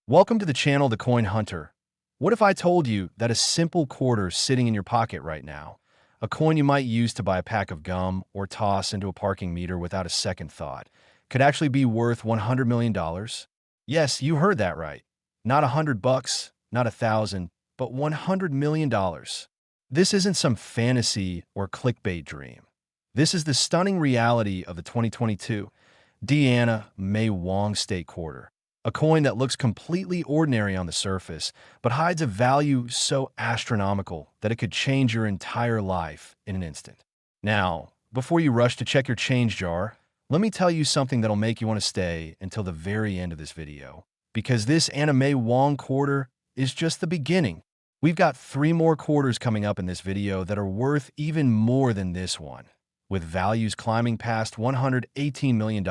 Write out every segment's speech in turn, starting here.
Welcome to the channel The Coin Hunter. What if I told you that a simple quarter sitting in your pocket right now, a coin you might use to buy a pack of gum or toss into a parking meter without a second thought, could actually be worth $100 million? Yes, you heard that right. Not $100, not 1,000, but $100 million. This isn't some fantasy or clickbait dream. This is the stunning reality of the 2022 Anna May Wong State Quarter. A coin that looks completely ordinary on the surface, but hides a value so astronomical that it could change your entire life in an instant. Now, before you rush to check your change jar, let me tell you something that'll make you want to stay until the very end of this video. Because this Anna May Wong quarter is just the beginning. We've got 3 more quarters coming up in this video that are worth even more than this one, with values climbing past $118 million.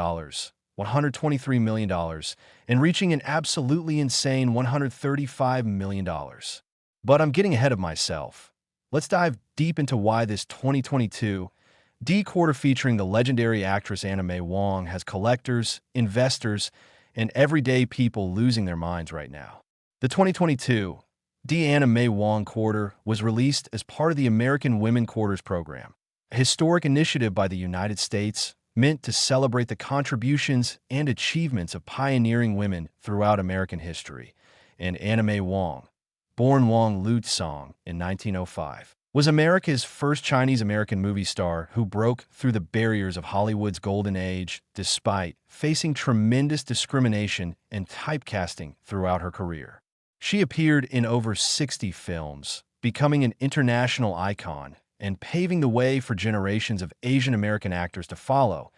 $123 million, and reaching an absolutely insane $135 million. But I'm getting ahead of myself. Let's dive deep into why this 2022 quarter featuring the legendary actress Anna May Wong has collectors, investors, and everyday people losing their minds right now. The 2022 Anna May Wong quarter was released as part of the American Women Quarters program, a historic initiative by the United States meant to celebrate the contributions and achievements of pioneering women throughout American history. And Anna May Wong, born Wong Lu Tsong in 1905, was America's first Chinese-American movie star who broke through the barriers of Hollywood's golden age despite facing tremendous discrimination and typecasting throughout her career. She appeared in over 60 films, becoming an international icon and paving the way for generations of Asian American actors to follow.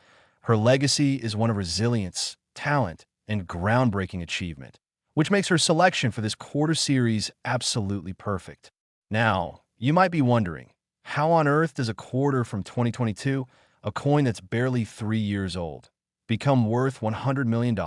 Her legacy is one of resilience, talent, and groundbreaking achievement, which makes her selection for this quarter series absolutely perfect. Now, you might be wondering, how on earth does a quarter from 2022, a coin that's barely 3 years old, become worth $100 million?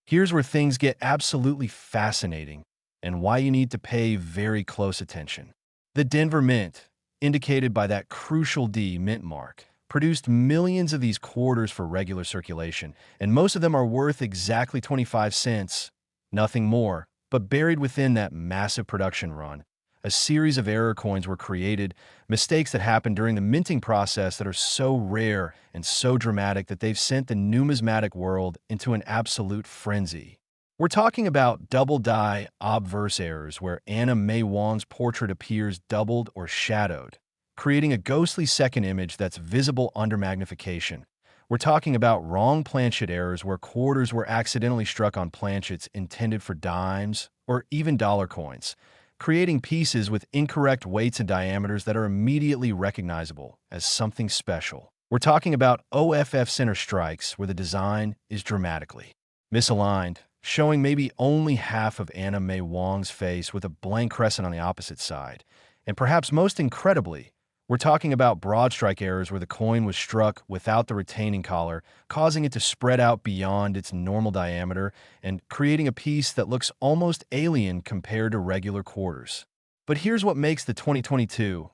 Here's where things get absolutely fascinating and why you need to pay very close attention. The Denver Mint, indicated by that crucial D mint mark, produced millions of these quarters for regular circulation, and most of them are worth exactly 25 cents, nothing more. But buried within that massive production run, a series of error coins were created, mistakes that happened during the minting process that are so rare and so dramatic that they've sent the numismatic world into an absolute frenzy. We're talking about double-die obverse errors where Anna May Wong's portrait appears doubled or shadowed, creating a ghostly second image that's visible under magnification. We're talking about wrong planchet errors where quarters were accidentally struck on planchets intended for dimes or even dollar coins, creating pieces with incorrect weights and diameters that are immediately recognizable as something special. We're talking about OFF center strikes where the design is dramatically misaligned, showing maybe only half of Anna May Wong's face with a blank crescent on the opposite side. And perhaps most incredibly, we're talking about broad strike errors where the coin was struck without the retaining collar, causing it to spread out beyond its normal diameter and creating a piece that looks almost alien compared to regular quarters. But here's what makes the 2022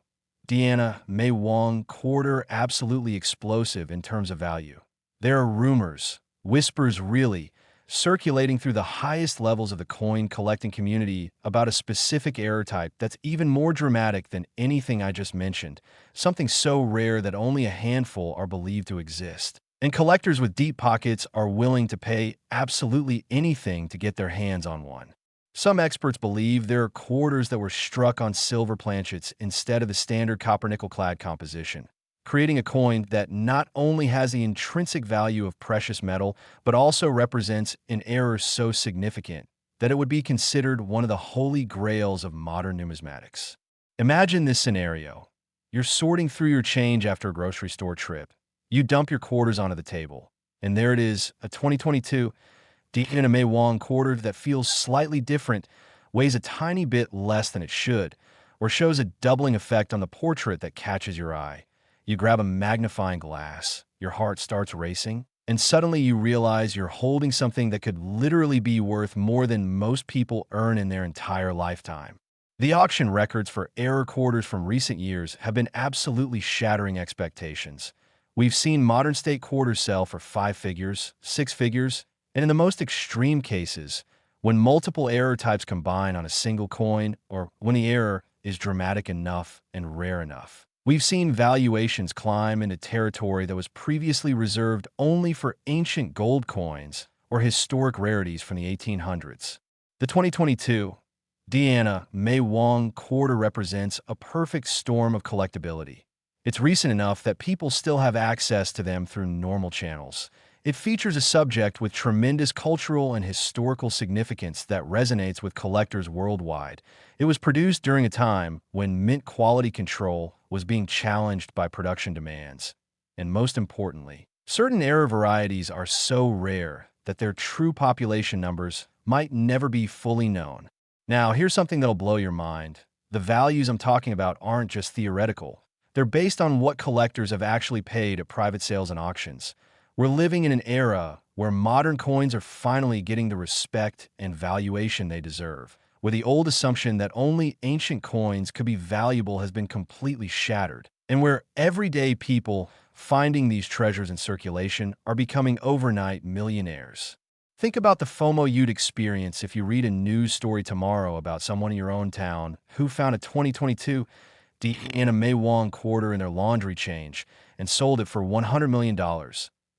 Anna May Wong quarter absolutely explosive in terms of value. There are rumors, whispers really, circulating through the highest levels of the coin collecting community about a specific error type that's even more dramatic than anything I just mentioned, something so rare that only a handful are believed to exist. And collectors with deep pockets are willing to pay absolutely anything to get their hands on one. Some experts believe there are quarters that were struck on silver planchets instead of the standard copper-nickel clad composition, creating a coin that not only has the intrinsic value of precious metal, but also represents an error so significant that it would be considered one of the holy grails of modern numismatics. Imagine this scenario. You're sorting through your change after a grocery store trip. You dump your quarters onto the table, and there it is, a 2022 Anna May Wong quarter that feels slightly different, weighs a tiny bit less than it should, or shows a doubling effect on the portrait that catches your eye. You grab a magnifying glass, your heart starts racing, and suddenly you realize you're holding something that could literally be worth more than most people earn in their entire lifetime. The auction records for error quarters from recent years have been absolutely shattering expectations. We've seen modern state quarters sell for 5 figures, 6 figures, and in the most extreme cases, When multiple error types combine on a single coin, or when the error is dramatic enough and rare enough. We've seen valuations climb into territory that was previously reserved only for ancient gold coins or historic rarities from the 1800s. The 2022 Anna May Wong quarter represents a perfect storm of collectability. It's recent enough that people still have access to them through normal channels. It features a subject with tremendous cultural and historical significance that resonates with collectors worldwide. It was produced during a time when mint quality control was being challenged by production demands. And most importantly, certain error varieties are so rare that their true population numbers might never be fully known. Now, here's something that'll blow your mind. The values I'm talking about aren't just theoretical. They're based on what collectors have actually paid at private sales and auctions. We're living in an era where modern coins are finally getting the respect and valuation they deserve, where the old assumption that only ancient coins could be valuable has been completely shattered, and where everyday people finding these treasures in circulation are becoming overnight millionaires. Think about the FOMO you'd experience if you read a news story tomorrow about someone in your own town who found a 2022 Anna May Wong quarter in their laundry change and sold it for $100 million.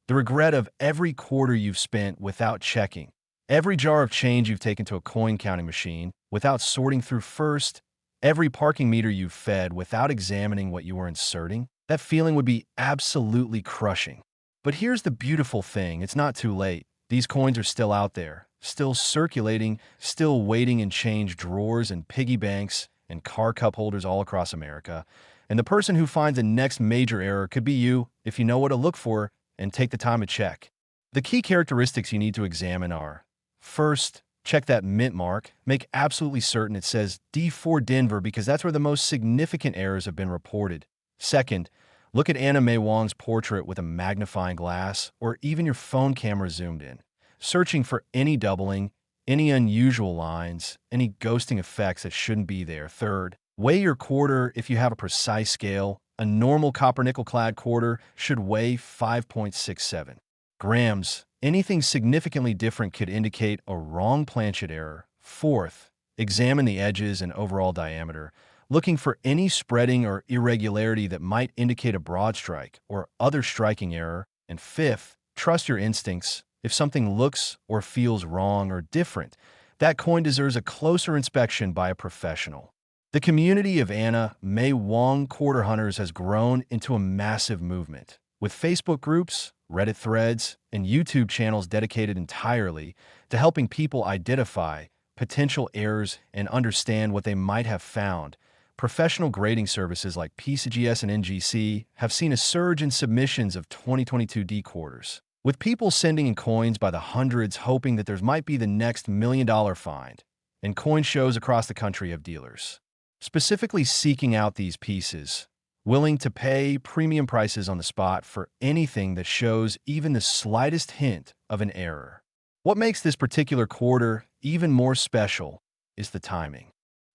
The regret of every quarter you've spent without checking, every jar of change you've taken to a coin counting machine without sorting through first, every parking meter you've fed without examining what you were inserting, that feeling would be absolutely crushing. But here's the beautiful thing, it's not too late. These coins are still out there, still circulating, still waiting in change drawers and piggy banks and car cup holders all across America. And the person who finds the next major error could be you if you know what to look for and take the time to check. The key characteristics you need to examine are: first, check that mint mark. Make absolutely certain it says D4 Denver because that's where the most significant errors have been reported. Second, look at Anna May Wong's portrait with a magnifying glass or even your phone camera zoomed in, searching for any doubling, any unusual lines, any ghosting effects that shouldn't be there. Third, weigh your quarter if you have a precise scale. A normal copper-nickel-clad quarter should weigh 5.67 grams. Anything significantly different could indicate a wrong planchet error. Fourth, examine the edges and overall diameter, looking for any spreading or irregularity that might indicate a broad strike or other striking error. And fifth, trust your instincts. If something looks or feels wrong or different, that coin deserves a closer inspection by a professional. The community of Anna May Wong quarter hunters has grown into a massive movement, with Facebook groups, Reddit threads, and YouTube channels dedicated entirely to helping people identify potential errors and understand what they might have found. Professional grading services like PCGS and NGC have seen a surge in submissions of 2022 D quarters, with people sending in coins by the hundreds hoping that there might be the next million-dollar find, and coin shows across the country have dealers specifically seeking out these pieces, willing to pay premium prices on the spot for anything that shows even the slightest hint of an error. What makes this particular quarter even more special is the timing.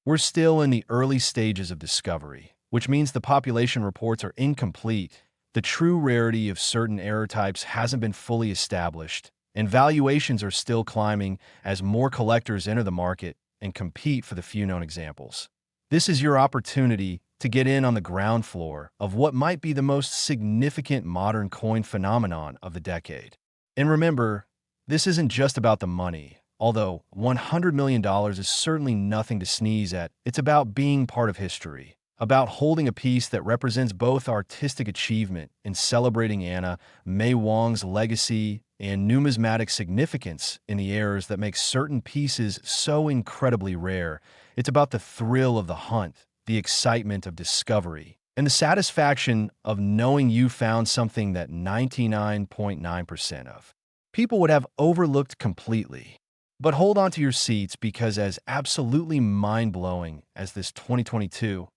We're still in the early stages of discovery, which means the population reports are incomplete. The true rarity of certain error types hasn't been fully established, and valuations are still climbing as more collectors enter the market and compete for the few known examples. This is your opportunity to get in on the ground floor of what might be the most significant modern coin phenomenon of the decade. And remember, this isn't just about the money. Although $100 million is certainly nothing to sneeze at, it's about being part of history, about holding a piece that represents both artistic achievement and celebrating Anna May Wong's legacy and numismatic significance in the errors that make certain pieces so incredibly rare. It's about the thrill of the hunt, the excitement of discovery, and the satisfaction of knowing you found something that 99.9% of people would have overlooked completely. But hold on to your seats because as absolutely mind-blowing as this 2022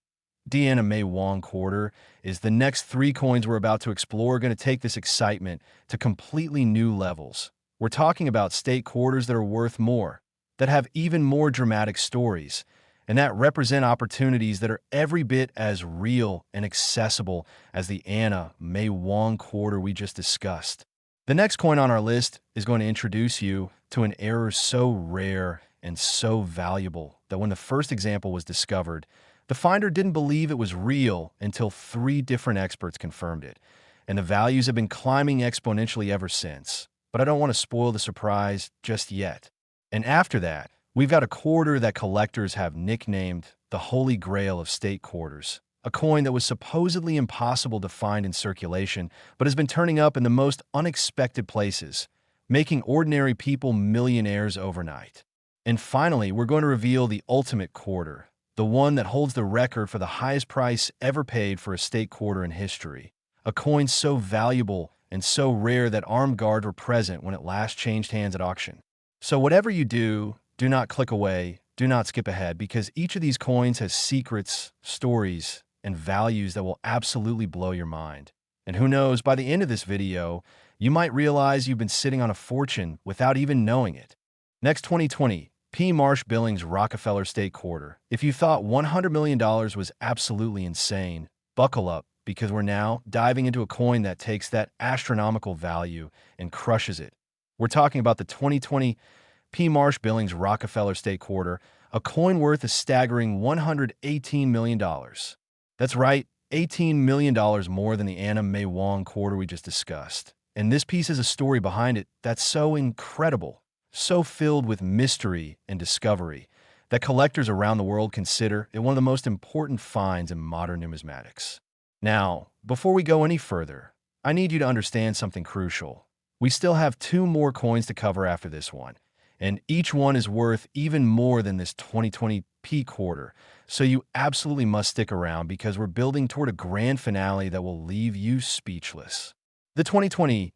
Anna May Wong quarter is, the next three coins we're about to explore are going to take this excitement to completely new levels. We're talking about state quarters that are worth more, that have even more dramatic stories, and that represent opportunities that are every bit as real and accessible as the Anna May Wong quarter we just discussed. The next coin on our list is going to introduce you to an error so rare and so valuable that when the first example was discovered, the finder didn't believe it was real until 3 different experts confirmed it, and the values have been climbing exponentially ever since. But I don't want to spoil the surprise just yet. And after that, we've got a quarter that collectors have nicknamed the Holy Grail of state quarters, a coin that was supposedly impossible to find in circulation, but has been turning up in the most unexpected places, making ordinary people millionaires overnight. And finally, we're going to reveal the ultimate quarter, the one that holds the record for the highest price ever paid for a state quarter in history, a coin so valuable and so rare that armed guards were present when it last changed hands at auction. So whatever you do, do not click away, do not skip ahead, because each of these coins has secrets, stories, and values that will absolutely blow your mind. And who knows, by the end of this video, you might realize you've been sitting on a fortune without even knowing it. Next, 2020, Marsh Billings Rockefeller State Quarter. If you thought $100 million was absolutely insane, buckle up, because we're now diving into a coin that takes that astronomical value and crushes it. We're talking about the 2020 Marsh Billings Rockefeller State Quarter, a coin worth a staggering $118 million. That's right, $18 million more than the Anna May Wong quarter we just discussed. And this piece has a story behind it that's so incredible, so filled with mystery and discovery, that collectors around the world consider it one of the most important finds in modern numismatics. Now, before we go any further, I need you to understand something crucial. We still have 2 more coins to cover after this one, and each one is worth even more than this 2020 quarter, so you absolutely must stick around because we're building toward a grand finale that will leave you speechless. The 2020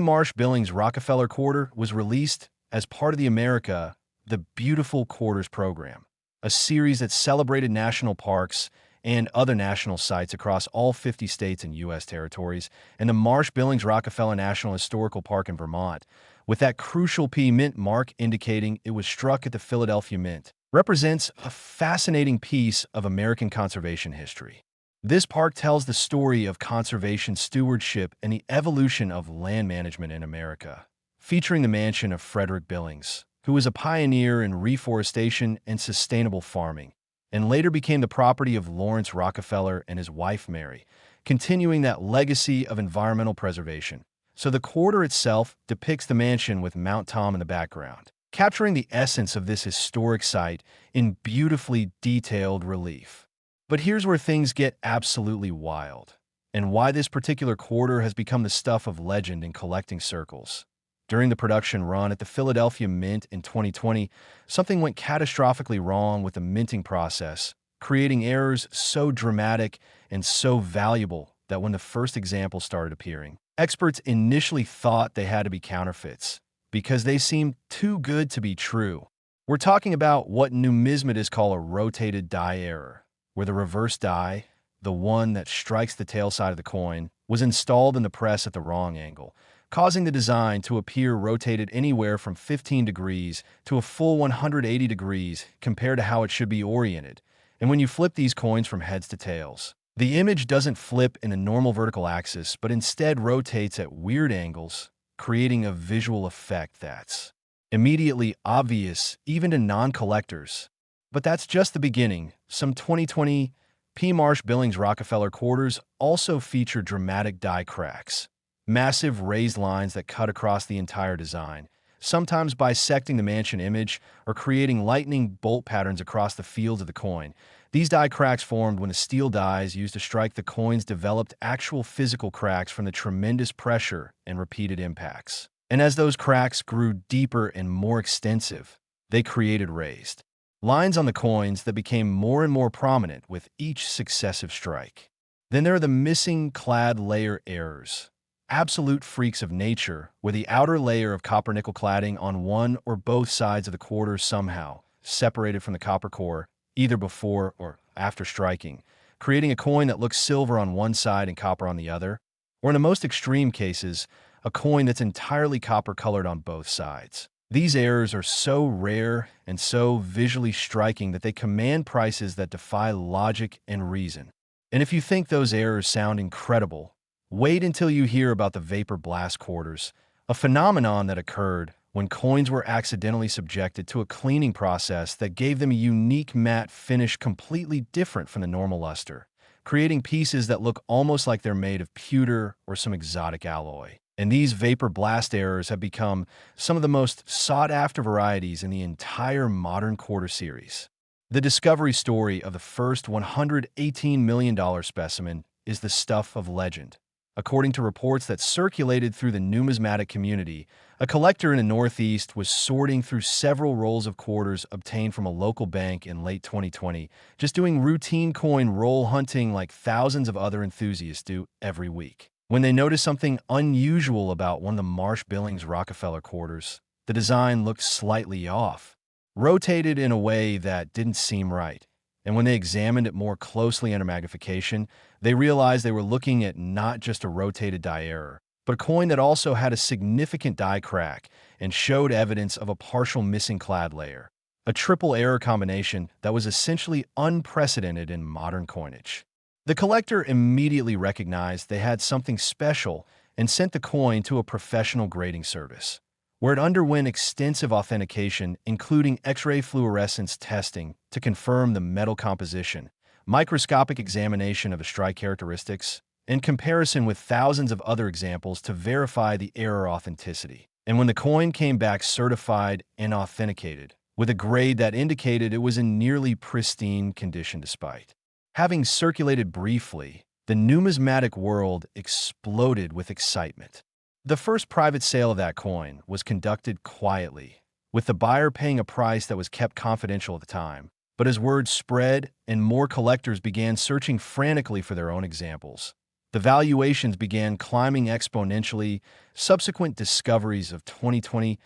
Marsh Billings Rockefeller Quarter was released as part of the Beautiful Quarters program, a series that celebrated national parks and other national sites across all 50 states and U.S. territories, and the Marsh Billings Rockefeller National Historical Park in Vermont, with that crucial P mint mark indicating it was struck at the Philadelphia Mint, represents a fascinating piece of American conservation history. This park tells the story of conservation stewardship and the evolution of land management in America, featuring the mansion of Frederick Billings, who was a pioneer in reforestation and sustainable farming, and later became the property of Lawrence Rockefeller and his wife Mary, continuing that legacy of environmental preservation. So the quarter itself depicts the mansion with Mount Tom in the background, capturing the essence of this historic site in beautifully detailed relief. But here's where things get absolutely wild, and why this particular quarter has become the stuff of legend in collecting circles. During the production run at the Philadelphia Mint in 2020, something went catastrophically wrong with the minting process, creating errors so dramatic and so valuable that when the first examples started appearing, experts initially thought they had to be counterfeits because they seemed too good to be true. We're talking about what numismatists call a rotated die error, where the reverse die, the one that strikes the tail side of the coin, was installed in the press at the wrong angle, causing the design to appear rotated anywhere from 15 degrees to a full 180 degrees compared to how it should be oriented. And when you flip these coins from heads to tails, the image doesn't flip in a normal vertical axis, but instead rotates at weird angles, creating a visual effect that's immediately obvious even to non-collectors. But that's just the beginning. Some 2020 Marsh Billings Rockefeller quarters also feature dramatic die cracks, massive raised lines that cut across the entire design, sometimes bisecting the mansion image or creating lightning bolt patterns across the fields of the coin. These die cracks formed when the steel dies used to strike the coins developed actual physical cracks from the tremendous pressure and repeated impacts. And as those cracks grew deeper and more extensive, they created raised lines on the coins that became more and more prominent with each successive strike. Then there are the missing clad layer errors, absolute freaks of nature, where the outer layer of copper-nickel cladding on one or both sides of the quarter somehow separated from the copper core, either before or after striking, creating a coin that looks silver on one side and copper on the other, or in the most extreme cases, a coin that's entirely copper-colored on both sides. These errors are so rare and so visually striking that they command prices that defy logic and reason. And if you think those errors sound incredible, wait until you hear about the vapor blast quarters, a phenomenon that occurred when coins were accidentally subjected to a cleaning process that gave them a unique matte finish completely different from the normal luster, creating pieces that look almost like they're made of pewter or some exotic alloy. And these vapor blast errors have become some of the most sought-after varieties in the entire modern quarter series. The discovery story of the first $118 million specimen is the stuff of legend. According to reports that circulated through the numismatic community, a collector in the Northeast was sorting through several rolls of quarters obtained from a local bank in late 2020, just doing routine coin roll hunting like thousands of other enthusiasts do every week. When they noticed something unusual about one of the Marsh Billings Rockefeller quarters, the design looked slightly off, rotated in a way that didn't seem right. And when they examined it more closely under magnification, they realized they were looking at not just a rotated die error, but a coin that also had a significant die crack and showed evidence of a partial missing clad layer, a triple error combination that was essentially unprecedented in modern coinage. The collector immediately recognized they had something special and sent the coin to a professional grading service, where it underwent extensive authentication, including X-ray fluorescence testing to confirm the metal composition, microscopic examination of the strike characteristics, and comparison with thousands of other examples to verify the error authenticity. And when the coin came back certified and authenticated, with a grade that indicated it was in nearly pristine condition despite having circulated briefly, the numismatic world exploded with excitement. The first private sale of that coin was conducted quietly, with the buyer paying a price that was kept confidential at the time. But as word spread and more collectors began searching frantically for their own examples, the valuations began climbing exponentially. Subsequent discoveries of 2020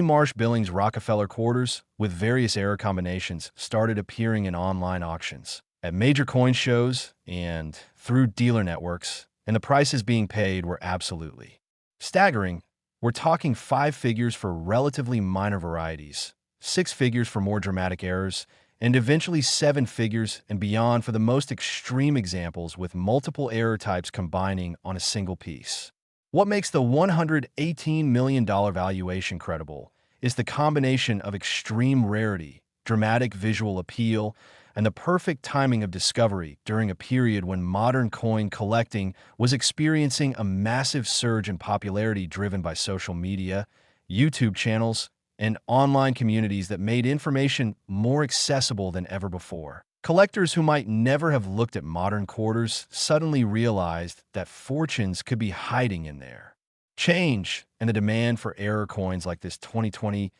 Marsh Billings Rockefeller quarters with various error combinations started appearing in online auctions, at major coin shows, and through dealer networks, and the prices being paid were absolutely staggering. We're talking 5 figures for relatively minor varieties, 6 figures for more dramatic errors, and eventually 7 figures and beyond for the most extreme examples with multiple error types combining on a single piece. What makes the $118 million valuation credible is the combination of extreme rarity, dramatic visual appeal, and the perfect timing of discovery during a period when modern coin collecting was experiencing a massive surge in popularity driven by social media, YouTube channels, and online communities that made information more accessible than ever before. Collectors who might never have looked at modern quarters suddenly realized that fortunes could be hiding in there. Change and the demand for error coins like this 2020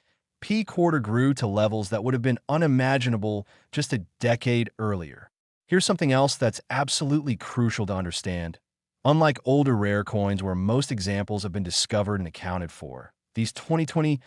quarter grew to levels that would have been unimaginable just a decade earlier. Here's something else that's absolutely crucial to understand. Unlike older rare coins where most examples have been discovered and accounted for, these 2020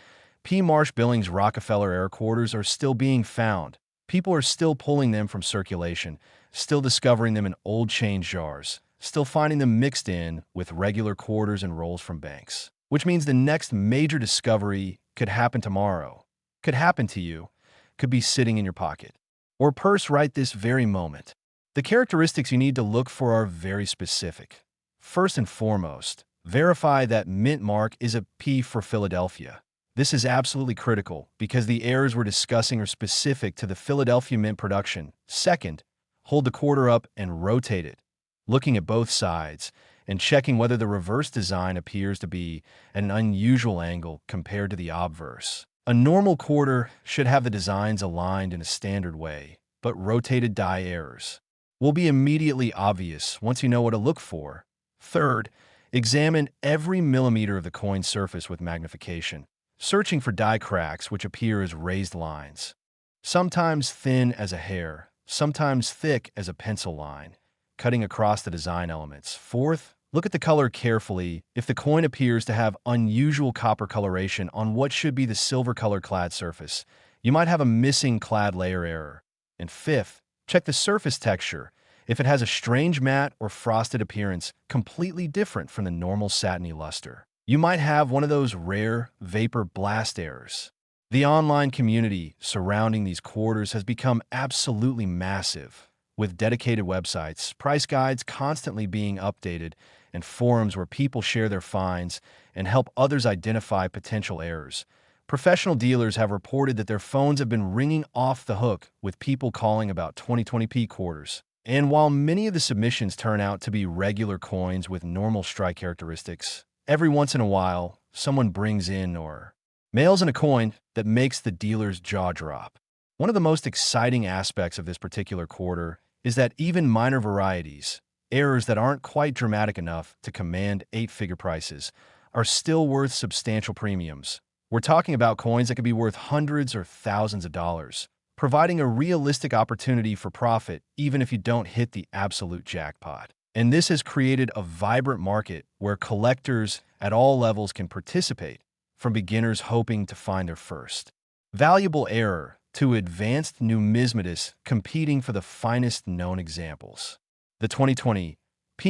Marsh Billings Rockefeller error quarters are still being found. People are still pulling them from circulation, still discovering them in old change jars, still finding them mixed in with regular quarters and rolls from banks. Which means the next major discovery could happen tomorrow, could happen to you, could be sitting in your pocket or purse right this very moment. The characteristics you need to look for are very specific. First and foremost, verify that mint mark is a P for Philadelphia. This is absolutely critical because the errors we're discussing are specific to the Philadelphia mint production. Second, hold the quarter up and rotate it, looking at both sides and checking whether the reverse design appears to be at an unusual angle compared to the obverse. A normal quarter should have the designs aligned in a standard way, but rotated die errors will be immediately obvious once you know what to look for. Third, examine every millimeter of the coin surface with magnification, searching for die cracks which appear as raised lines, sometimes thin as a hair, sometimes thick as a pencil line, cutting across the design elements. Fourth, look at the color carefully. If the coin appears to have unusual copper coloration on what should be the silver color clad surface, you might have a missing clad layer error. And fifth, check the surface texture. If it has a strange matte or frosted appearance completely different from the normal satiny luster, you might have one of those rare vapor blast errors. The online community surrounding these quarters has become absolutely massive, with dedicated websites, price guides constantly being updated, and forums where people share their finds and help others identify potential errors. Professional dealers have reported that their phones have been ringing off the hook with people calling about 2020p quarters. And while many of the submissions turn out to be regular coins with normal strike characteristics, every once in a while, someone brings in or mails in a coin that makes the dealer's jaw drop. One of the most exciting aspects of this particular quarter is that even minor varieties, errors that aren't quite dramatic enough to command eight-figure prices, are still worth substantial premiums. We're talking about coins that could be worth hundreds or thousands of dollars, providing a realistic opportunity for profit even if you don't hit the absolute jackpot. And this has created a vibrant market where collectors at all levels can participate, from beginners hoping to find their first valuable error to advanced numismatists competing for the finest known examples. The 2020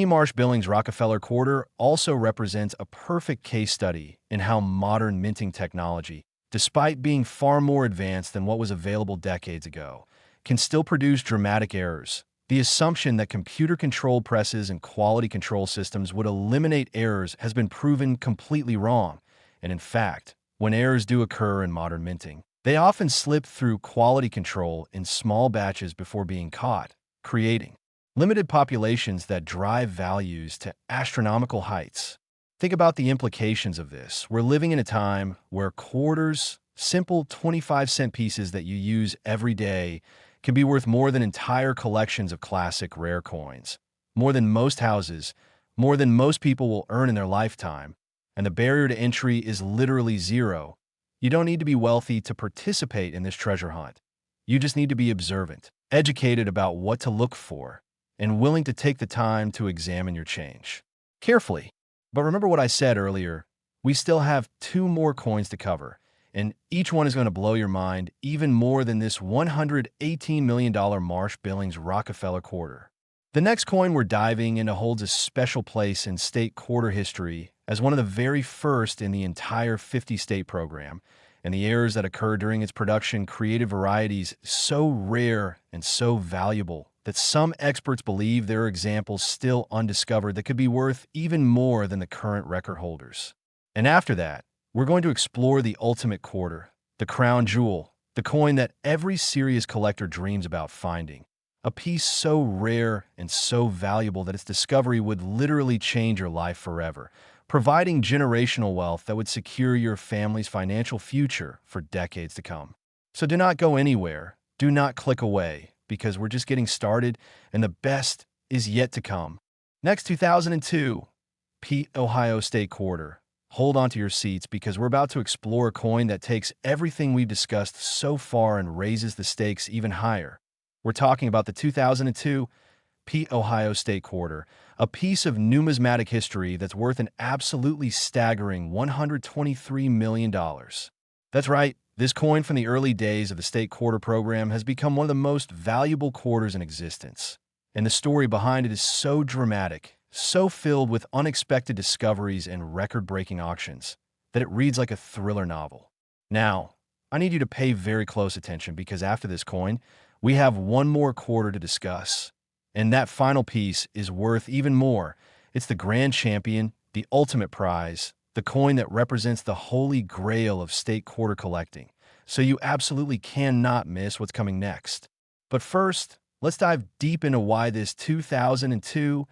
Marsh Billings Rockefeller Quarter also represents a perfect case study in how modern minting technology, despite being far more advanced than what was available decades ago, can still produce dramatic errors. The assumption that computer-controlled presses and quality control systems would eliminate errors has been proven completely wrong. And in fact, when errors do occur in modern minting, they often slip through quality control in small batches before being caught, creating limited populations that drive values to astronomical heights. Think about the implications of this. We're living in a time where quarters, simple 25-cent pieces that you use every day, can be worth more than entire collections of classic rare coins, more than most houses, more than most people will earn in their lifetime, and the barrier to entry is literally zero. You don't need to be wealthy to participate in this treasure hunt. You just need to be observant, educated about what to look for, and willing to take the time to examine your change carefully. But remember what I said earlier, we still have two more coins to cover, and each one is going to blow your mind even more than this $118 million Marsh Billings Rockefeller Quarter. The next coin we're diving into holds a special place in state quarter history as one of the very first in the entire 50-state program, and the errors that occurred during its production created varieties so rare and so valuable that some experts believe there are examples still undiscovered that could be worth even more than the current record holders. And after that, we're going to explore the ultimate quarter, the crown jewel, the coin that every serious collector dreams about finding, a piece so rare and so valuable that its discovery would literally change your life forever, providing generational wealth that would secure your family's financial future for decades to come. So do not go anywhere, do not click away, because we're just getting started and the best is yet to come. Next, 2002, Ohio State Quarter. Hold on to your seats because we're about to explore a coin that takes everything we've discussed so far and raises the stakes even higher. We're talking about the 2002 Ohio State Quarter, a piece of numismatic history that's worth an absolutely staggering $123 million. That's right. This coin from the early days of the state quarter program has become one of the most valuable quarters in existence. And the story behind it is so dramatic, so filled with unexpected discoveries and record-breaking auctions, that it reads like a thriller novel. Now, I need you to pay very close attention because after this coin, we have one more quarter to discuss. And that final piece is worth even more. It's the grand champion, the ultimate prize, the coin that represents the holy grail of state quarter collecting. So you absolutely cannot miss what's coming next. But first, let's dive deep into why this 2002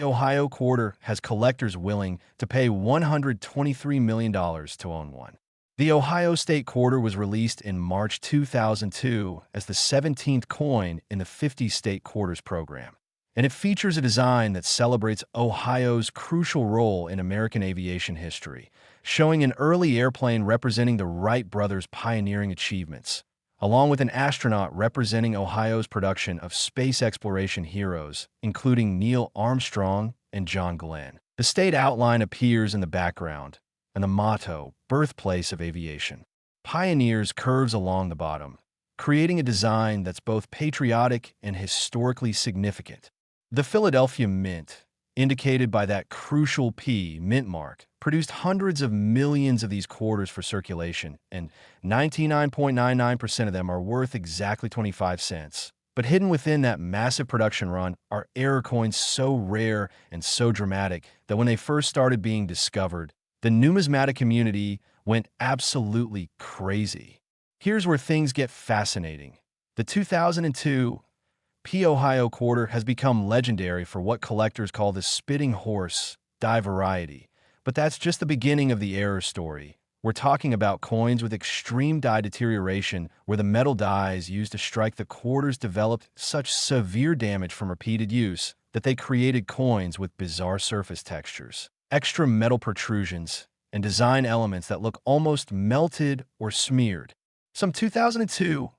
Ohio Quarter has collectors willing to pay $123 million to own one. The Ohio State Quarter was released in March 2002 as the 17th coin in the 50-state quarters program, and it features a design that celebrates Ohio's crucial role in American aviation history, showing an early airplane representing the Wright brothers' pioneering achievements, along with an astronaut representing Ohio's production of space exploration heroes, including Neil Armstrong and John Glenn. The state outline appears in the background, and the motto, birthplace of aviation, pioneers curves along the bottom, creating a design that's both patriotic and historically significant. The Philadelphia Mint, indicated by that crucial P mint mark, produced hundreds of millions of these quarters for circulation, and 99.99% of them are worth exactly 25 cents. But hidden within that massive production run are error coins so rare and so dramatic that when they first started being discovered, the numismatic community went absolutely crazy. Here's where things get fascinating. The 2002 Ohio Quarter has become legendary for what collectors call the spitting horse die variety. But that's just the beginning of the error story. We're talking about coins with extreme die deterioration, where the metal dies used to strike the quarters developed such severe damage from repeated use that they created coins with bizarre surface textures, extra metal protrusions, and design elements that look almost melted or smeared. Some 2002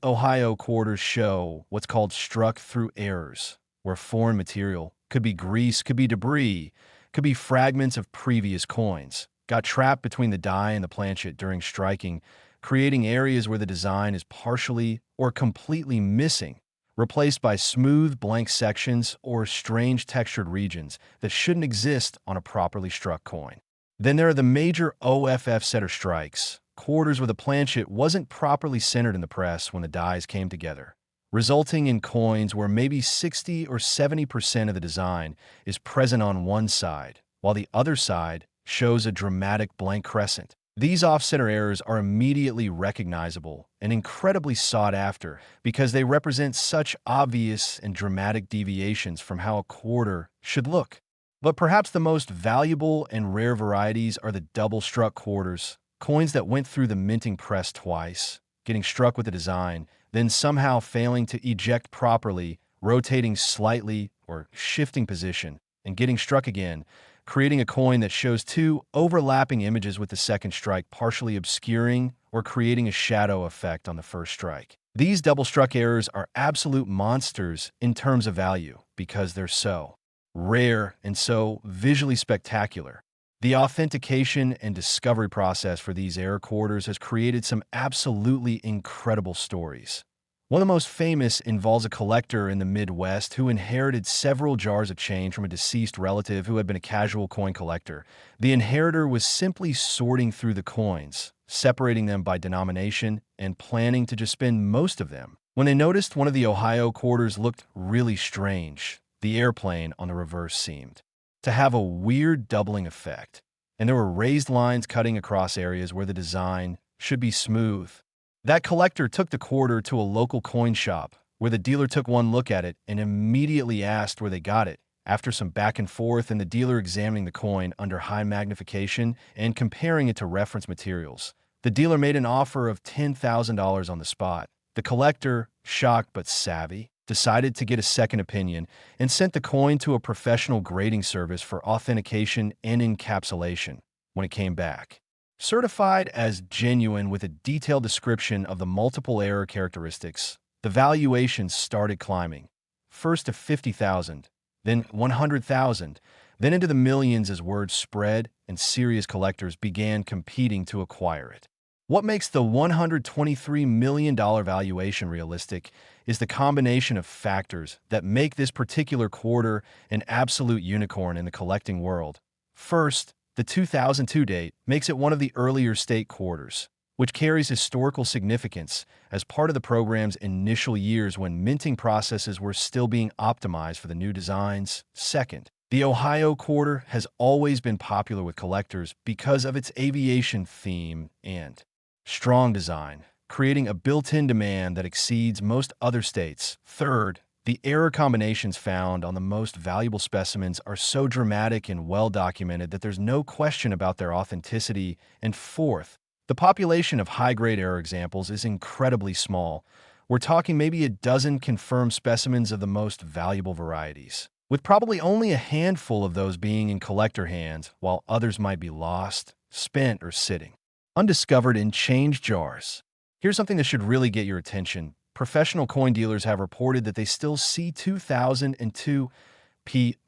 Ohio quarters show what's called struck through errors, where foreign material, could be grease, could be debris, could be fragments of previous coins, got trapped between the die and the planchet during striking, creating areas where the design is partially or completely missing, replaced by smooth blank sections or strange textured regions that shouldn't exist on a properly struck coin. Then there are the major OFF setter strikes, quarters where the planchet wasn't properly centered in the press when the dies came together, resulting in coins where maybe 60 or 70% of the design is present on one side, while the other side shows a dramatic blank crescent. These offsetter errors are immediately recognizable and incredibly sought after because they represent such obvious and dramatic deviations from how a quarter should look. But perhaps the most valuable and rare varieties are the double-struck quarters, coins that went through the minting press twice, getting struck with the design, then somehow failing to eject properly, rotating slightly or shifting position, and getting struck again, creating a coin that shows two overlapping images with the second strike partially obscuring or creating a shadow effect on the first strike. These double-struck errors are absolute monsters in terms of value because they're so rare and so visually spectacular. The authentication and discovery process for these error quarters has created some absolutely incredible stories. One of the most famous involves a collector in the Midwest who inherited several jars of change from a deceased relative who had been a casual coin collector. The inheritor was simply sorting through the coins, separating them by denomination, and planning to just spend most of them. When they noticed one of the Ohio quarters looked really strange, the airplane on the reverse seemed to have a weird doubling effect, and there were raised lines cutting across areas where the design should be smooth. That collector took the quarter to a local coin shop, where the dealer took one look at it and immediately asked where they got it. After some back and forth and the dealer examining the coin under high magnification and comparing it to reference materials, the dealer made an offer of $10,000 on the spot. The collector, shocked but savvy, decided to get a second opinion and sent the coin to a professional grading service for authentication and encapsulation. When it came back, certified as genuine with a detailed description of the multiple error characteristics, the valuations started climbing, first to $50,000, then $100,000, then into the millions as word spread and serious collectors began competing to acquire it. What makes the $123 million valuation realistic is the combination of factors that make this particular quarter an absolute unicorn in the collecting world. First, the 2002 date makes it one of the earlier state quarters, which carries historical significance as part of the program's initial years when minting processes were still being optimized for the new designs. Second, the Ohio quarter has always been popular with collectors because of its aviation theme and strong design, creating a built-in demand that exceeds most other states. Third, the error combinations found on the most valuable specimens are so dramatic and well-documented that there's no question about their authenticity. And fourth, the population of high-grade error examples is incredibly small. We're talking maybe a dozen confirmed specimens of the most valuable varieties, with probably only a handful of those being in collector hands, while others might be lost, spent, or sitting undiscovered in change jars. Here's something that should really get your attention. Professional coin dealers have reported that they still see 2002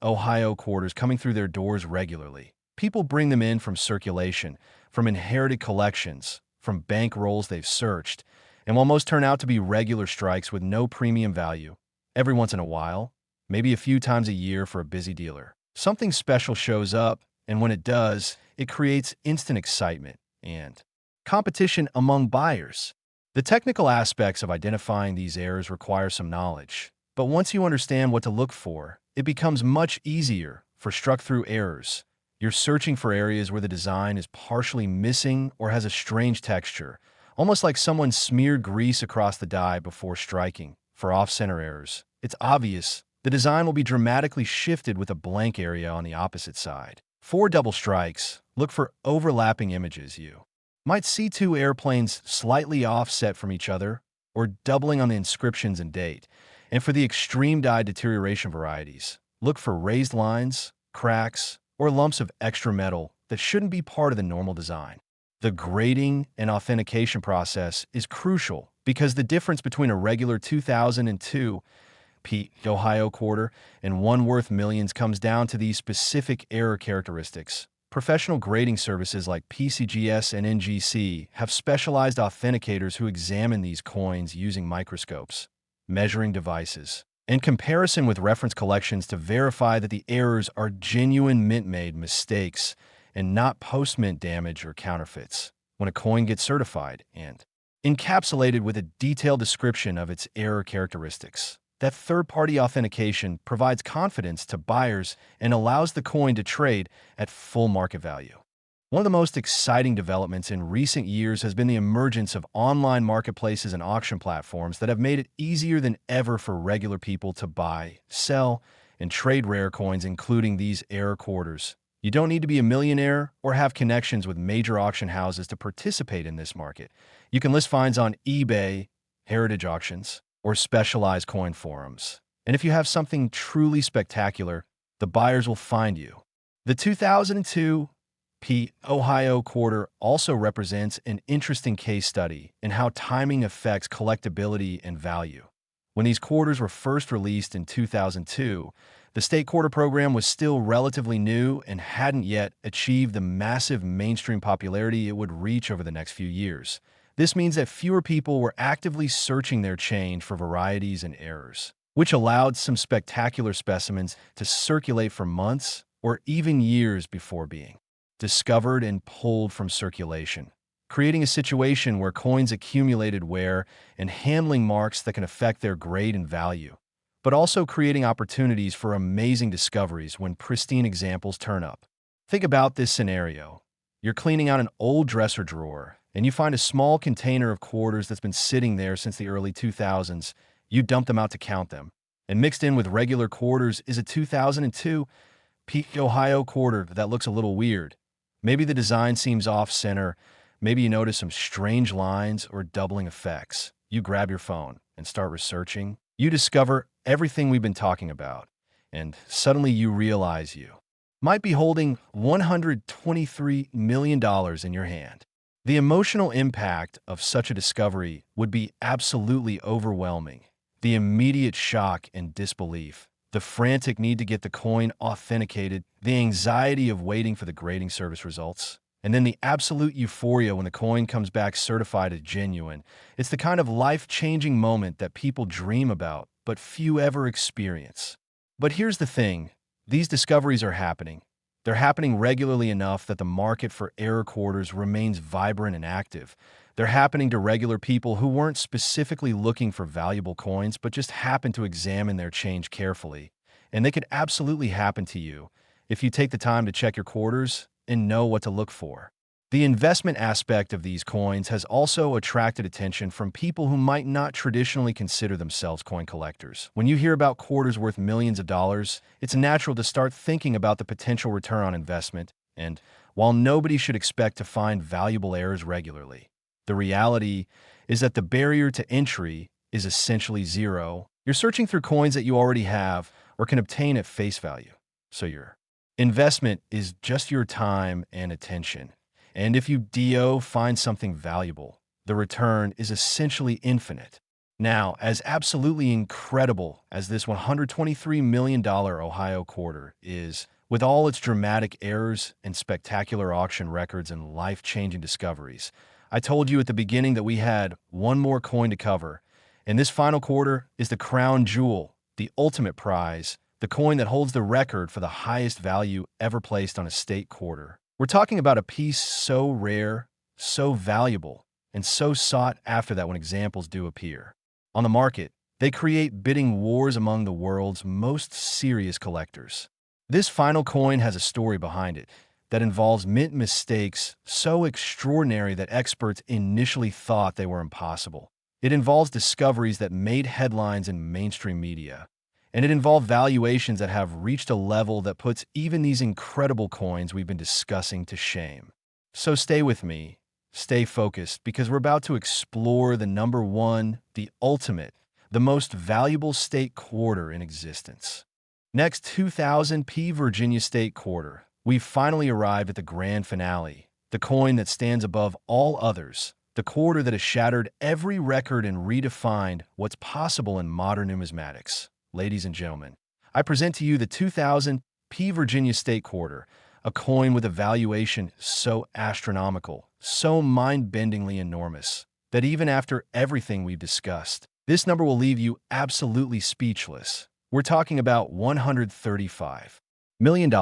Ohio quarters coming through their doors regularly. People bring them in from circulation, from inherited collections, from bank rolls they've searched, and while most turn out to be regular strikes with no premium value, every once in a while, maybe a few times a year for a busy dealer, something special shows up, and when it does, it creates instant excitement and competition among buyers. The technical aspects of identifying these errors require some knowledge, but once you understand what to look for, it becomes much easier for struck-through errors. You're searching for areas where the design is partially missing or has a strange texture, almost like someone smeared grease across the die before striking. For off-center errors, it's obvious the design will be dramatically shifted with a blank area on the opposite side. For double strikes, look for overlapping images. You might see two airplanes slightly offset from each other, or doubling on the inscriptions and date. And for the extreme die deterioration varieties, look for raised lines, cracks, or lumps of extra metal that shouldn't be part of the normal design. The grading and authentication process is crucial because the difference between a regular 2002 Ohio quarter and one worth millions comes down to these specific error characteristics. Professional grading services like PCGS and NGC have specialized authenticators who examine these coins using microscopes, measuring devices, and comparison with reference collections to verify that the errors are genuine mint-made mistakes and not post-mint damage or counterfeits. When a coin gets certified and encapsulated with a detailed description of its error characteristics, that third-party authentication provides confidence to buyers and allows the coin to trade at full market value. One of the most exciting developments in recent years has been the emergence of online marketplaces and auction platforms that have made it easier than ever for regular people to buy, sell, and trade rare coins, including these error quarters. You don't need to be a millionaire or have connections with major auction houses to participate in this market. You can list finds on eBay, heritage auctions, or specialized coin forums. And if you have something truly spectacular, the buyers will find you. The 2002 Ohio quarter also represents an interesting case study in how timing affects collectability and value. When these quarters were first released in 2002, the state quarter program was still relatively new and hadn't yet achieved the massive mainstream popularity it would reach over the next few years. This means that fewer people were actively searching their change for varieties and errors, which allowed some spectacular specimens to circulate for months or even years before being discovered and pulled from circulation, creating a situation where coins accumulated wear and handling marks that can affect their grade and value, but also creating opportunities for amazing discoveries when pristine examples turn up. Think about this scenario. You're cleaning out an old dresser drawer, and you find a small container of quarters that's been sitting there since the early 2000s. You dump them out to count them. And mixed in with regular quarters is a 2002 Ohio quarter that looks a little weird. Maybe the design seems off-center. Maybe you notice some strange lines or doubling effects. You grab your phone and start researching. You discover everything we've been talking about. And suddenly you realize you might be holding $123 million in your hand. The emotional impact of such a discovery would be absolutely overwhelming. The immediate shock and disbelief, the frantic need to get the coin authenticated, the anxiety of waiting for the grading service results, and then the absolute euphoria when the coin comes back certified as genuine. It's the kind of life-changing moment that people dream about, but few ever experience. But here's the thing. These discoveries are happening. They're happening regularly enough that the market for error quarters remains vibrant and active. They're happening to regular people who weren't specifically looking for valuable coins, but just happened to examine their change carefully. And they could absolutely happen to you if you take the time to check your quarters and know what to look for. The investment aspect of these coins has also attracted attention from people who might not traditionally consider themselves coin collectors. When you hear about quarters worth millions of dollars, it's natural to start thinking about the potential return on investment. And while nobody should expect to find valuable errors regularly, the reality is that the barrier to entry is essentially zero. You're searching through coins that you already have or can obtain at face value. So your investment is just your time and attention. And if you find something valuable, the return is essentially infinite. Now, as absolutely incredible as this $123 million Ohio quarter is, with all its dramatic errors and spectacular auction records and life-changing discoveries, I told you at the beginning that we had one more coin to cover, and this final quarter is the crown jewel, the ultimate prize, the coin that holds the record for the highest value ever placed on a state quarter. We're talking about a piece so rare, so valuable, and so sought after that when examples do appear on the market, they create bidding wars among the world's most serious collectors. This final coin has a story behind it. that involves mint mistakes so extraordinary that experts initially thought they were impossible. It involves discoveries that made headlines in mainstream media. And it involved valuations that have reached a level that puts even these incredible coins we've been discussing to shame. So stay with me, stay focused, because we're about to explore the number one, the ultimate, the most valuable state quarter in existence. Next, 2000p Virginia State Quarter. We've finally arrived at the grand finale, the coin that stands above all others, the quarter that has shattered every record and redefined what's possible in modern numismatics. Ladies and gentlemen, I present to you the 2000p Virginia State Quarter, a coin with a valuation so astronomical, so mind-bendingly enormous, that even after everything we've discussed, this number will leave you absolutely speechless. We're talking about $135 million.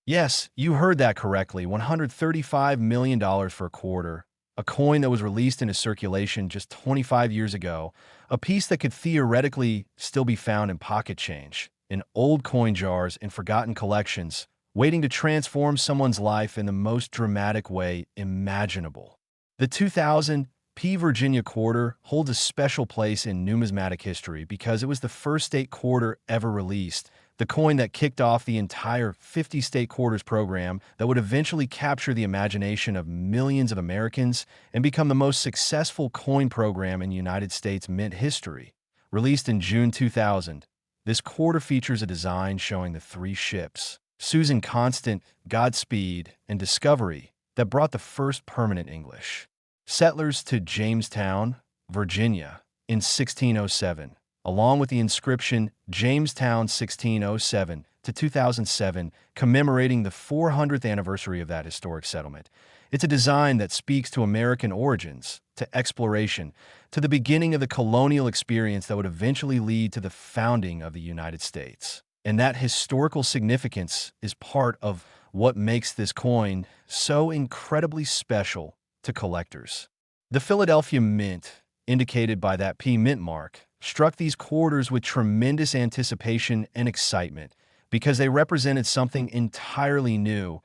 Yes, you heard that correctly, $135 million for a quarter, a coin that was released into circulation just 25 years ago, a piece that could theoretically still be found in pocket change, in old coin jars, in forgotten collections, waiting to transform someone's life in the most dramatic way imaginable. The 2000p Virginia Quarter holds a special place in numismatic history because it was the first state quarter ever released, the coin that kicked off the entire 50 state quarters program that would eventually capture the imagination of millions of Americans and become the most successful coin program in United States mint history. Released in June 2000, this quarter features a design showing the three ships, Susan Constant, Godspeed, and Discovery, that brought the first permanent English settlers to Jamestown, Virginia, in 1607. Along with the inscription Jamestown 1607 to 2007, commemorating the 400th anniversary of that historic settlement. It's a design that speaks to American origins, to exploration, to the beginning of the colonial experience that would eventually lead to the founding of the United States. And that historical significance is part of what makes this coin so incredibly special to collectors. The Philadelphia Mint, indicated by that P mint mark, struck these quarters with tremendous anticipation and excitement because they represented something entirely new,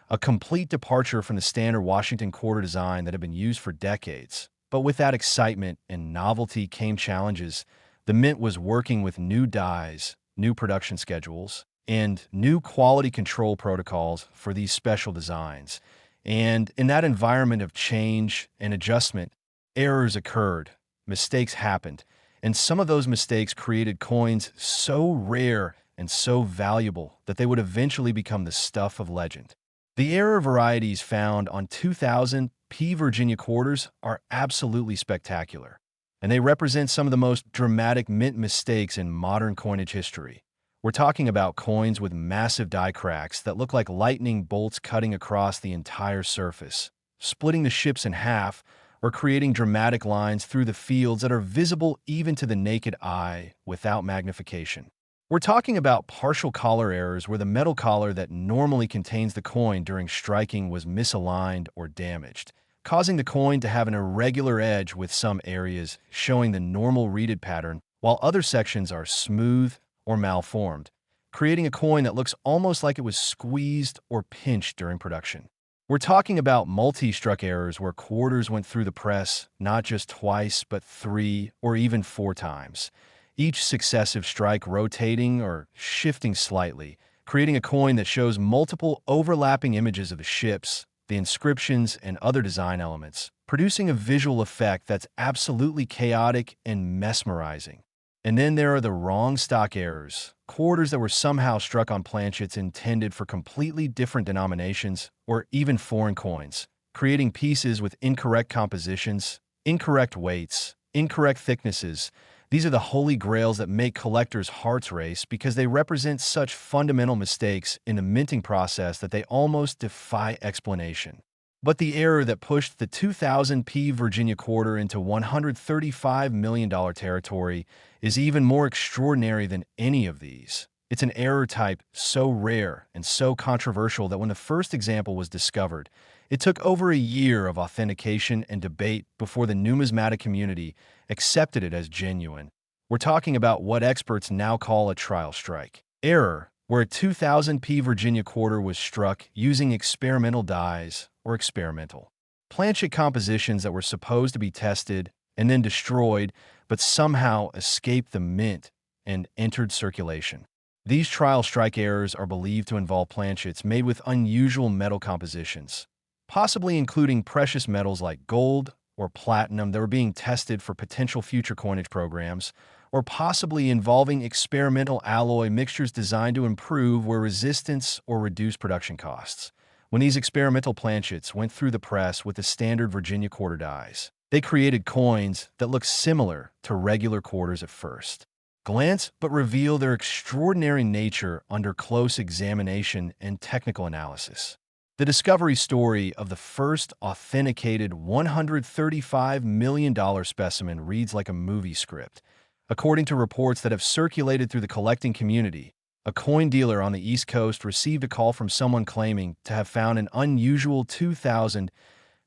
a complete departure from the standard Washington quarter design that had been used for decades. But with that excitement and novelty came challenges. The Mint was working with new dies, new production schedules, and new quality control protocols for these special designs. And in that environment of change and adjustment, errors occurred, mistakes happened, and some of those mistakes created coins so rare and so valuable that they would eventually become the stuff of legend. The error varieties found on 2000p Virginia quarters are absolutely spectacular, and they represent some of the most dramatic mint mistakes in modern coinage history. We're talking about coins with massive die cracks that look like lightning bolts cutting across the entire surface, splitting the ships in half, or creating dramatic lines through the fields that are visible even to the naked eye without magnification. We're talking about partial collar errors where the metal collar that normally contains the coin during striking was misaligned or damaged, causing the coin to have an irregular edge with some areas showing the normal reeded pattern, while other sections are smooth or malformed, creating a coin that looks almost like it was squeezed or pinched during production. We're talking about multi-struck errors where quarters went through the press not just twice, but 3 or even 4 times, each successive strike rotating or shifting slightly, creating a coin that shows multiple overlapping images of the ships, the inscriptions, and other design elements, producing a visual effect that's absolutely chaotic and mesmerizing. And then there are the wrong stock errors, quarters that were somehow struck on planchets intended for completely different denominations or even foreign coins, creating pieces with incorrect compositions, incorrect weights, incorrect thicknesses. These are the holy grails that make collectors' hearts race because they represent such fundamental mistakes in the minting process that they almost defy explanation. But the error that pushed the 2000p Virginia quarter into $135 million territory is even more extraordinary than any of these. It's an error type so rare and so controversial that when the first example was discovered, it took over a year of authentication and debate before the numismatic community accepted it as genuine. We're talking about what experts now call a trial strike error, where a 2000 P Virginia quarter was struck using experimental dyes or experimental planchet compositions that were supposed to be tested and then destroyed, but somehow escaped the mint and entered circulation. These trial strike errors are believed to involve planchets made with unusual metal compositions, possibly including precious metals like gold or platinum that were being tested for potential future coinage programs, or possibly involving experimental alloy mixtures designed to improve wear resistance or reduce production costs. When these experimental planchets went through the press with the standard Virginia quarter dies, they created coins that look similar to regular quarters at first glance, but reveal their extraordinary nature under close examination and technical analysis. The discovery story of the first authenticated $135 million specimen reads like a movie script. According to reports that have circulated through the collecting community, a coin dealer on the East Coast received a call from someone claiming to have found an unusual 2000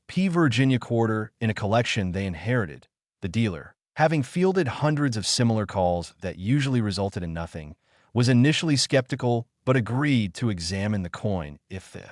P Virginia quarter in a collection they inherited. The dealer, having fielded hundreds of similar calls that usually resulted in nothing, was initially skeptical but agreed to examine the coin if the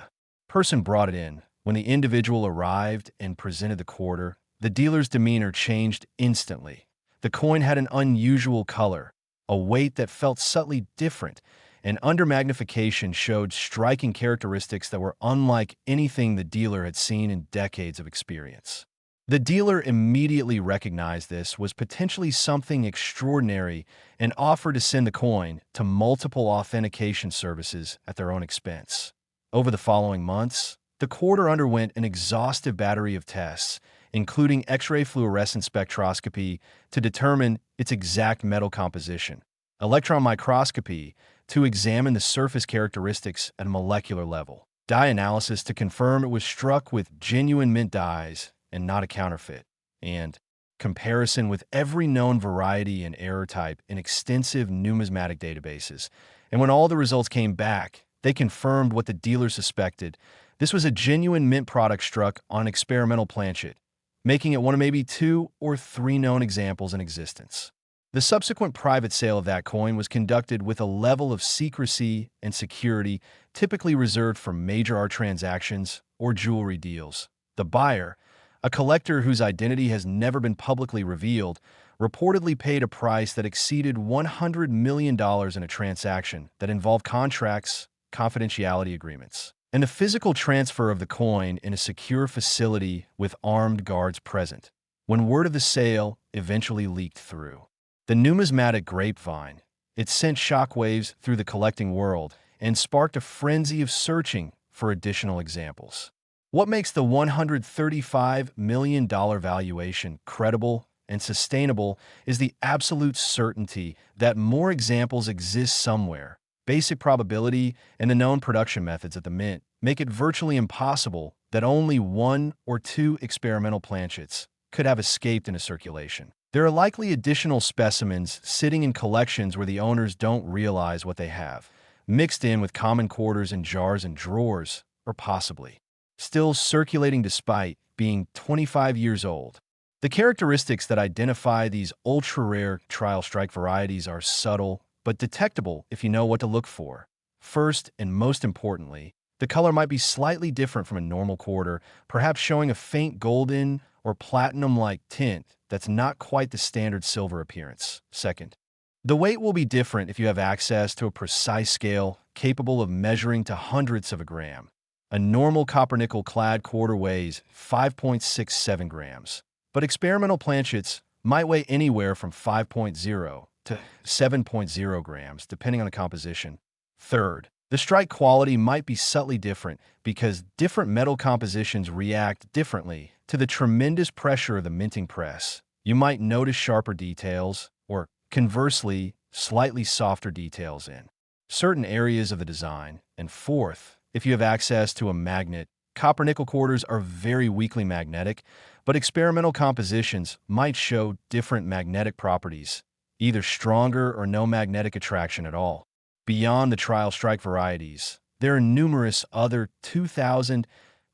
person brought it in. When the individual arrived and presented the quarter, the dealer's demeanor changed instantly. The coin had an unusual color, a weight that felt subtly different, and under magnification showed striking characteristics that were unlike anything the dealer had seen in decades of experience. The dealer immediately recognized this was potentially something extraordinary and offered to send the coin to multiple authentication services at their own expense. Over the following months, the quarter underwent an exhaustive battery of tests, including X-ray fluorescence spectroscopy to determine its exact metal composition, electron microscopy to examine the surface characteristics at a molecular level, dye analysis to confirm it was struck with genuine mint dyes and not a counterfeit, and comparison with every known variety and error type in extensive numismatic databases. And when all the results came back, they confirmed what the dealer suspected. This was a genuine mint product struck on an experimental planchet, making it one of maybe 2 or 3 known examples in existence. The subsequent private sale of that coin was conducted with a level of secrecy and security typically reserved for major art transactions or jewelry deals. The buyer, a collector whose identity has never been publicly revealed, reportedly paid a price that exceeded $100 million in a transaction that involved contracts, confidentiality agreements, and the physical transfer of the coin in a secure facility with armed guards present. When word of the sale eventually leaked through the numismatic grapevine, it sent shockwaves through the collecting world and sparked a frenzy of searching for additional examples. What makes the $135 million valuation credible and sustainable is the absolute certainty that more examples exist somewhere. Basic probability and the known production methods at the mint make it virtually impossible that only 1 or 2 experimental planchets could have escaped into circulation. There are likely additional specimens sitting in collections where the owners don't realize what they have, mixed in with common quarters in jars and drawers, or possibly still circulating despite being 25 years old. The characteristics that identify these ultra-rare trial strike varieties are subtle but detectable if you know what to look for. First, and most importantly, the color might be slightly different from a normal quarter, perhaps showing a faint golden or platinum-like tint that's not quite the standard silver appearance. Second, the weight will be different if you have access to a precise scale capable of measuring to hundredths of a gram. A normal copper-nickel-clad quarter weighs 5.67 grams, but experimental planchets might weigh anywhere from 5.0 to 7.0 grams, depending on the composition. Third, the strike quality might be subtly different because different metal compositions react differently to the tremendous pressure of the minting press. You might notice sharper details, or conversely, slightly softer details in certain areas of the design. And fourth, if you have access to a magnet, copper-nickel quarters are very weakly magnetic, but experimental compositions might show different magnetic properties, either stronger or no magnetic attraction at all. Beyond the trial strike varieties, there are numerous other 2000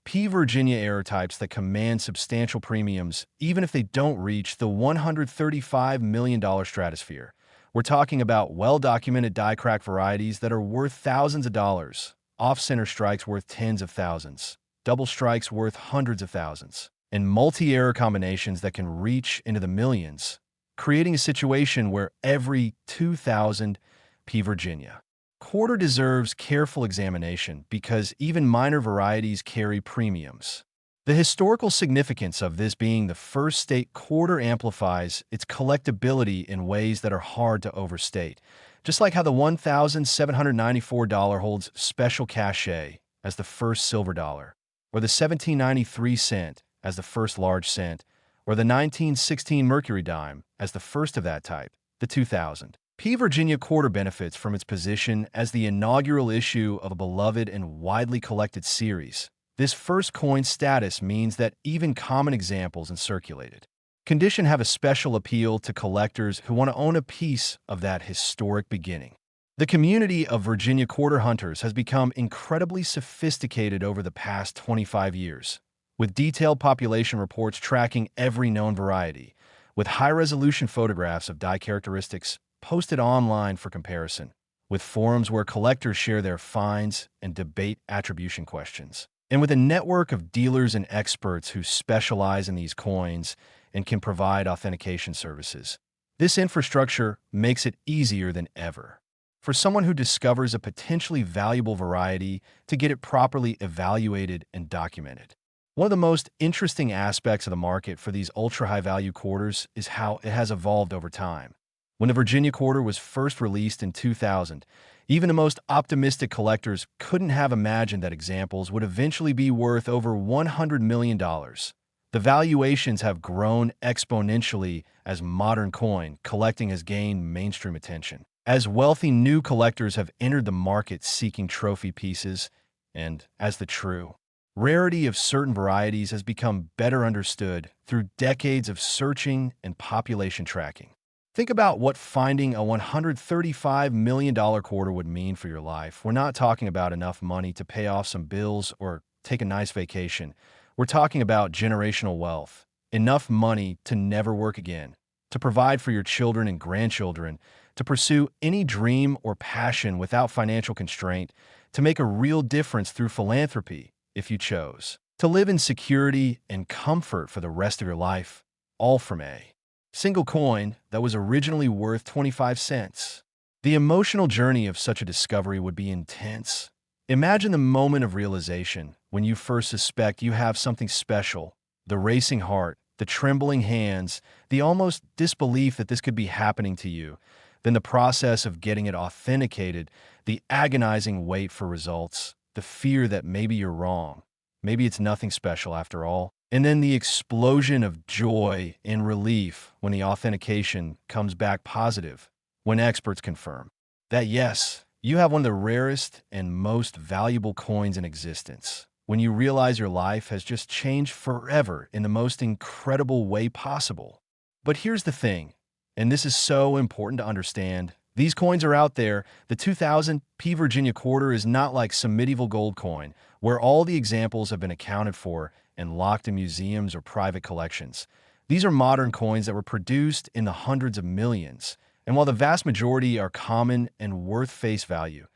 P Virginia error types that command substantial premiums even if they don't reach the $135 million stratosphere. We're talking about well-documented die-crack varieties that are worth thousands of dollars, off-center strikes worth tens of thousands, double strikes worth hundreds of thousands, and multi-error combinations that can reach into the millions, creating a situation where every 2,000 P. Virginia quarter deserves careful examination because even minor varieties carry premiums. The historical significance of this being the first state quarter amplifies its collectability in ways that are hard to overstate, just like how the $1,794 holds special cachet as the first silver dollar, or the 1793 cent as the first large cent, or the 1916 mercury dime as the first of that type, the 2000. P. Virginia quarter benefits from its position as the inaugural issue of a beloved and widely collected series. This first coin status means that even common examples and circulated condition have a special appeal to collectors who want to own a piece of that historic beginning. The community of Virginia quarter hunters has become incredibly sophisticated over the past 25 years, with detailed population reports tracking every known variety, with high-resolution photographs of die characteristics posted online for comparison, with forums where collectors share their finds and debate attribution questions, and with a network of dealers and experts who specialize in these coins and can provide authentication services. This infrastructure makes it easier than ever for someone who discovers a potentially valuable variety to get it properly evaluated and documented. One of the most interesting aspects of the market for these ultra-high-value quarters is how it has evolved over time. When the Virginia quarter was first released in 2000, even the most optimistic collectors couldn't have imagined that examples would eventually be worth over $100 million. The valuations have grown exponentially as modern coin collecting has gained mainstream attention, as wealthy new collectors have entered the market seeking trophy pieces, and as the true rarity of certain varieties has become better understood through decades of searching and population tracking. Think about what finding a $135 million quarter would mean for your life. We're not talking about enough money to pay off some bills or take a nice vacation. We're talking about generational wealth, enough money to never work again, to provide for your children and grandchildren, to pursue any dream or passion without financial constraint, to make a real difference through philanthropy if you chose, to live in security and comfort for the rest of your life, all from a single coin that was originally worth 25 cents. The emotional journey of such a discovery would be intense. Imagine the moment of realization when you first suspect you have something special, the racing heart, the trembling hands, the almost disbelief that this could be happening to you, then the process of getting it authenticated, the agonizing wait for results, the fear that maybe you're wrong, maybe it's nothing special after all, and then the explosion of joy and relief when the authentication comes back positive, when experts confirm that yes, you have one of the rarest and most valuable coins in existence, when you realize your life has just changed forever in the most incredible way possible. But here's the thing, and this is so important to understand. These coins are out there. The 2000 P. Virginia quarter is not like some medieval gold coin where all the examples have been accounted for and locked in museums or private collections. These are modern coins that were produced in the hundreds of millions, and while the vast majority are common and worth face value,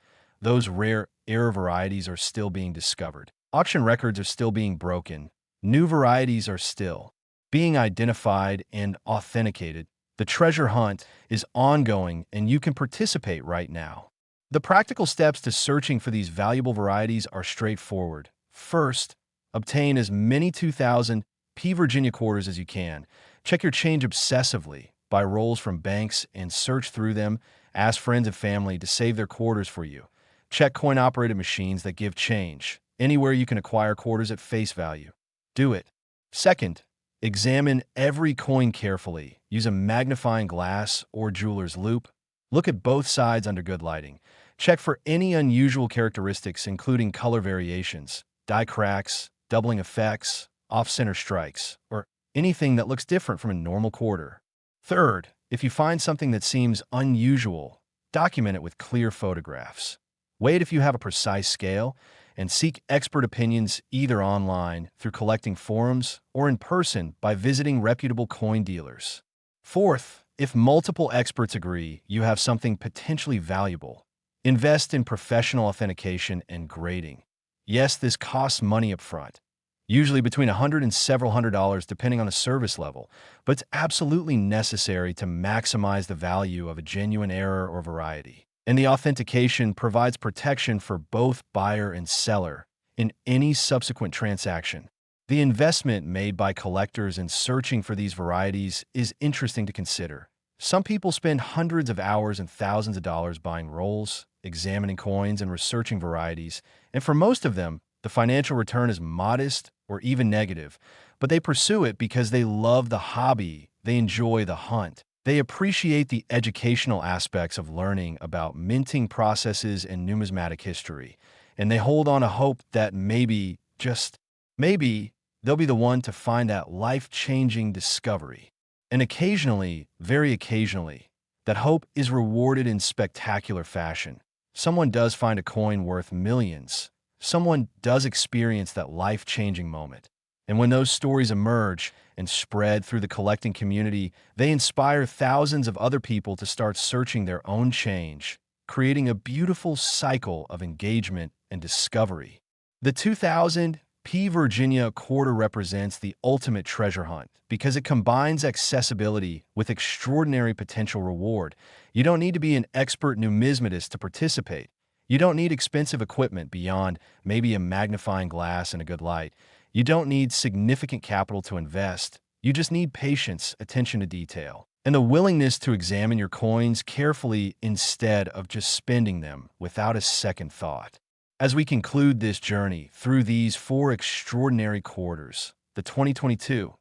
those rare error varieties are still being discovered. Auction records are still being broken. New varieties are still being identified and authenticated. The treasure hunt is ongoing, and you can participate right now. The practical steps to searching for these valuable varieties are straightforward. First, obtain as many 2000 P. Virginia quarters as you can. Check your change obsessively. Buy rolls from banks and search through them. Ask friends and family to save their quarters for you. Check coin-operated machines that give change. Anywhere you can acquire quarters at face value, do it. Second, examine every coin carefully. Use a magnifying glass or jeweler's loupe. Look at both sides under good lighting. Check for any unusual characteristics, including color variations, die cracks, doubling effects, off-center strikes, or anything that looks different from a normal quarter. Third, if you find something that seems unusual, document it with clear photographs. Wait if you have a precise scale, and seek expert opinions either online, through collecting forums, or in person by visiting reputable coin dealers. Fourth, If multiple experts agree you have something potentially valuable, invest in professional authentication and grading. Yes, this costs money up front, usually between $100 and several $100 depending on the service level, but it's absolutely necessary to maximize the value of a genuine error or variety. And the authentication provides protection for both buyer and seller in any subsequent transaction. The investment made by collectors in searching for these varieties is interesting to consider. Some people spend hundreds of hours and thousands of dollars buying rolls, examining coins, and researching varieties, and for most of them, the financial return is modest or even negative, but they pursue it because they love the hobby, they enjoy the hunt. They appreciate the educational aspects of learning about minting processes and numismatic history, and they hold on a hope that maybe, just maybe, they'll be the one to find that life-changing discovery. And occasionally, very occasionally, that hope is rewarded in spectacular fashion. Someone does find a coin worth millions. Someone does experience that life-changing moment. And when those stories emerge and spread through the collecting community, they inspire thousands of other people to start searching their own change, creating a beautiful cycle of engagement and discovery. The 2000 P. Virginia Quarter represents the ultimate treasure hunt because it combines accessibility with extraordinary potential reward. You don't need to be an expert numismatist to participate. You don't need expensive equipment beyond maybe a magnifying glass and a good light. You don't need significant capital to invest. You just need patience, attention to detail, and the willingness to examine your coins carefully instead of just spending them without a second thought. As we conclude this journey through these four extraordinary quarters, the 2022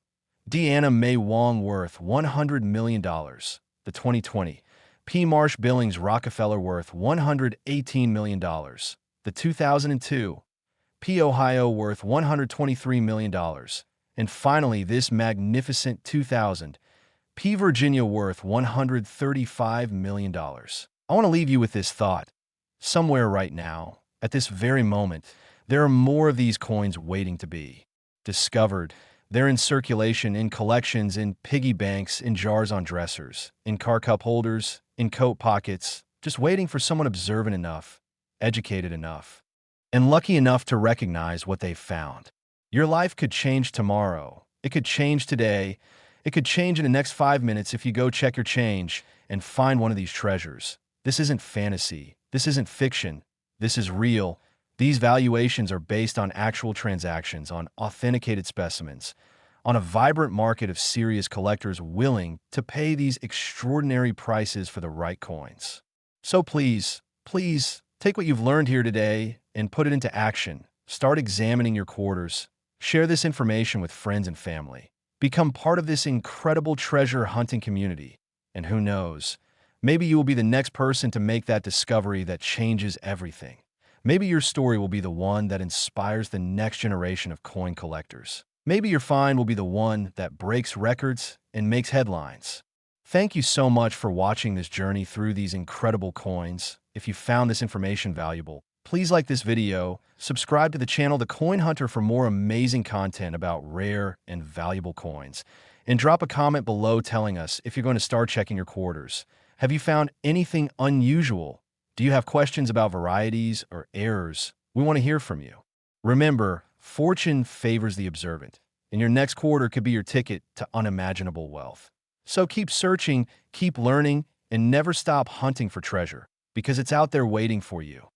Anna May Wong worth $100 million, the 2020 P. Marsh Billings Rockefeller worth $118 million, the 2002 P. Ohio worth $123 million, and finally this magnificent 2000 P. Virginia worth $135 million. I want to leave you with this thought. Somewhere right now, at this very moment, there are more of these coins waiting to be discovered. They're in circulation, in collections, in piggy banks, in jars on dressers, in car cup holders, in coat pockets, just waiting for someone observant enough, educated enough, and lucky enough to recognize what they've found. Your life could change tomorrow. It could change today. It could change in the next 5 minutes if you go check your change and find one of these treasures. This isn't fantasy. This isn't fiction. This is real. These valuations are based on actual transactions, on authenticated specimens, on a vibrant market of serious collectors willing to pay these extraordinary prices for the right coins. So please, please, take what you've learned here today and put it into action. Start examining your quarters. Share this information with friends and family. Become part of this incredible treasure hunting community. And who knows, maybe you will be the next person to make that discovery that changes everything. Maybe your story will be the one that inspires the next generation of coin collectors. Maybe your find will be the one that breaks records and makes headlines. Thank you so much for watching this journey through these incredible coins. If you found this information valuable, please like this video, subscribe to the channel The Coin Hunter for more amazing content about rare and valuable coins, and drop a comment below telling us if you're going to start checking your quarters. Have you found anything unusual? Do you have questions about varieties or errors? We want to hear from you. Remember, fortune favors the observant, and your next quarter could be your ticket to unimaginable wealth. So keep searching, keep learning, and never stop hunting for treasure, because it's out there waiting for you.